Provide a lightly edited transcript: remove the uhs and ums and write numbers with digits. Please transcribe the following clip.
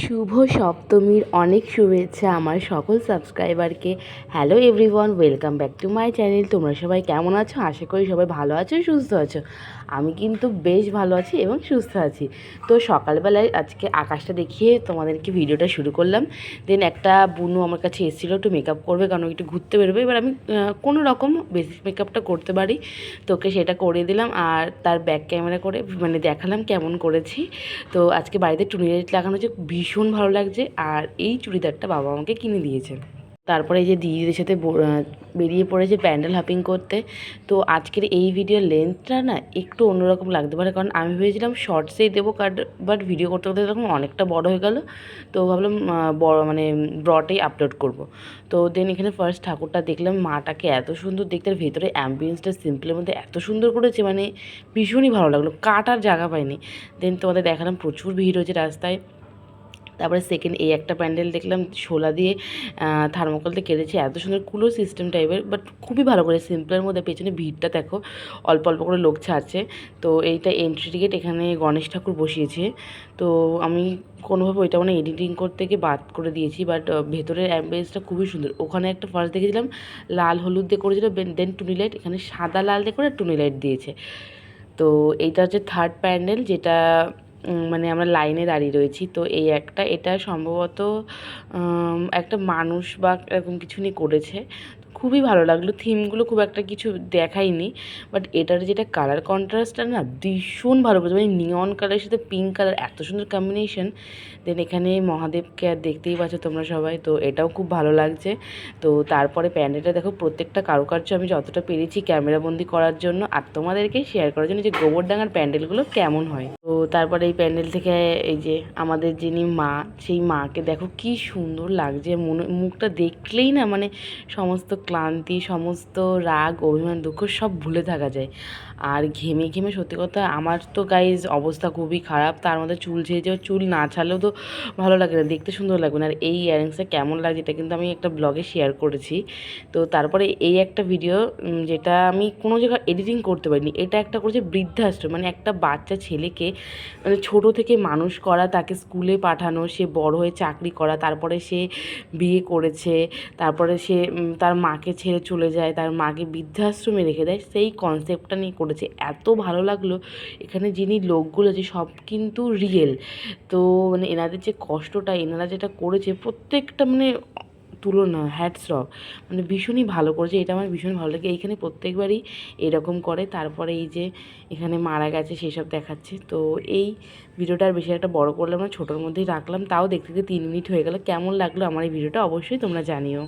শুভ সপ্তমীর অনেক শুভেচ্ছা আমার সকল সাবস্ক্রাইবারকে। Hello everyone, welcome back to my channel. তোমরা সবাই কেমন আছো? আশা করি সবাই ভালো আছো, সুস্থ আছো। আমি কিন্তু বেশ ভালো আছি এবং সুস্থ আছি। তো সকালবেলায় আজকে আকাশটা দেখিয়ে তোমাদেরকে ভিডিওটা শুরু করলাম। দেন একটা বুনু আমার কাছে এসেছিলো একটু মেকআপ করবে, কারণ একটু ঘুরতে বেরোবে। এবার আমি কোনো রকম বেসিক মেকআপটা করতে পারি, তোকে সেটা করে দিলাম আর তার ব্যাক ক্যামেরা করে মানে দেখালাম কেমন করেছি। তো আজকে বাড়িতে টুনি লাইট লাগানো হচ্ছে, ভীষণ ভালো লাগছে। আর এই চুড়িদারটা বাবা আমাকে কিনে দিয়েছে। তারপরে এই যে দিদিদের সাথে বেরিয়ে পড়েছে প্যান্ডেল হপিং করতে। তো আজকের এই ভিডিওর লেন্থটা না একটু অন্যরকম লাগতে পারে, কারণ আমি ভেবেছিলাম শর্টসেই দেবো বাট ভিডিও করতে করতে তখন অনেকটা বড় হয়ে গেল। তো ভাবলাম বড় মানে ব্রডেই আপলোড করব। তো দেন এখানে ফার্স্ট ঠাকুরটা দেখলাম, মাটাকে এত সুন্দর দেখতে, আর ভেতরে অ্যাম্বিয়েন্সটা সিম্পলের মধ্যে এত সুন্দর করেছে, মানে ভীষণই ভালো লাগলো, কাটার জায়গা পাইনি। দেন তোমাদের দেখালাম প্রচুর ভিড় হয়েছে রাস্তায়। তারপরে সেকেন্ড এই একটা প্যান্ডেল দেখলাম, শোলা দিয়ে থার্মোকল দিয়ে কেটেছে, এত সুন্দর কুলো সিস্টেম টাইপের, বাট খুবই ভালো করে সিম্পলের মধ্যে। পেছনে ভিড়টা দেখো, অল্প অল্প করে লোক ছাড়ছে। তো এইটা এন্ট্রি টিকিট, এখানে গণেশ ঠাকুর বসিয়েছে। তো আমি কোনোভাবে ওইটা মানে এডিটিং করতে গিয়ে বাদ করে দিয়েছি, বাট ভেতরের অ্যাম্বিয়েন্সটা খুবই সুন্দর। ওখানে একটা ফার্স্ট দেখেছিলাম লাল হলুদ দিয়ে করেছিল, দেন টুনি লাইট, এখানে সাদা লাল দিয়ে করে টুনি লাইট দিয়েছে। তো এইটা হচ্ছে থার্ড প্যান্ডেল, যেটা মানে আমরা লাইনে দাঁড়িয়ে রয়েছি। তো এই একটা, এটা সম্ভবত একটা মানুষ বা এরকম কিছু নিয়ে করেছে। খুবই ভালো লাগলো। থিমগুলো খুব একটা কিছু দেখায়নি, বাট এটার যেটা কালার কন্ট্রাস্টটা না ভীষণ ভালো করেছে, মানে নিয়ন কালারের সাথে পিঙ্ক কালার, এত সুন্দর কম্বিনেশন। দেন এখানে মহাদেবকে আর দেখতেই পাচ্ছ তোমরা সবাই, তো এটাও খুব ভালো লাগছে। তো তারপরে প্যান্ডেলটা দেখো, প্রত্যেকটা কারুকার্য আমি যতটা পেরেছি ক্যামেরাবন্দি করার জন্য আর তোমাদেরকে শেয়ার করার জন্য যে গোবরডাঙ্গার প্যান্ডেলগুলো কেমন হয়। তো তারপরে এই প্যান্ডেল থেকে এই যে আমাদের যিনি মা, সেই মাকে দেখো কি সুন্দর লাগছে, মুখটা দেখলেই না মানে সমস্ত ক্লান্তি, সমস্ত রাগ, অভিমান, দুঃখ সব ভুলে থাকা যায়। আর ঘেমে ঘেমে সত্যি কথা আমার তো গাইজ অবস্থা খুবই খারাপ। তার মধ্যে চুল ছেড়েছে, চুল না ছাড়লেও তো ভালো লাগে না, দেখতে সুন্দর লাগবে না। আর এই ইয়ারিংসটা কেমন লাগছে এটা কিন্তু আমি একটা ব্লগে শেয়ার করেছি। তো তারপরে এই একটা ভিডিও, যেটা আমি কোনো জায়গায় এডিটিং করতে পারিনি, এটা একটা করেছে বৃদ্ধাশ্রম, মানে একটা বাচ্চা ছেলেকে মানে ছোটো থেকে মানুষ করা, তাকে স্কুলে পাঠানো, সে বড় হয়ে চাকরি করা, তারপরে সে বিয়ে করেছে, তারপরে সে তার মাকে ছেড়ে চলে যায়, তার মাকে বৃদ্ধাশ্রমে রেখে দেয়, সেই কনসেপ্টটা নিয়ে করেছে। এত ভালো লাগলো। এখানে যিনি লোকগুলো আছে সব কিন্তু রিয়েল। তো মানে এনাদের যে কষ্টটা, এনারা যেটা করেছে প্রত্যেকটা মানে তুলনা, হ্যাটস অফ, মানে ভীষণই ভালো করেছে। এটা আমার ভীষণ ভালো লাগে। এইখানে প্রত্যেকবারই এরকম করে। তারপরে এই যে এখানে মারা গেছে সেসব দেখাচ্ছে। তো এই ভিডিওটা আর বেশি একটা বড় করলাম না, ছোটোর মধ্যেই রাখলাম। তাও দেখতে দেখতে 3 মিনিট হয়ে গেল। কেমন লাগলো আমার এই ভিডিওটা অবশ্যই তোমরা জানিও।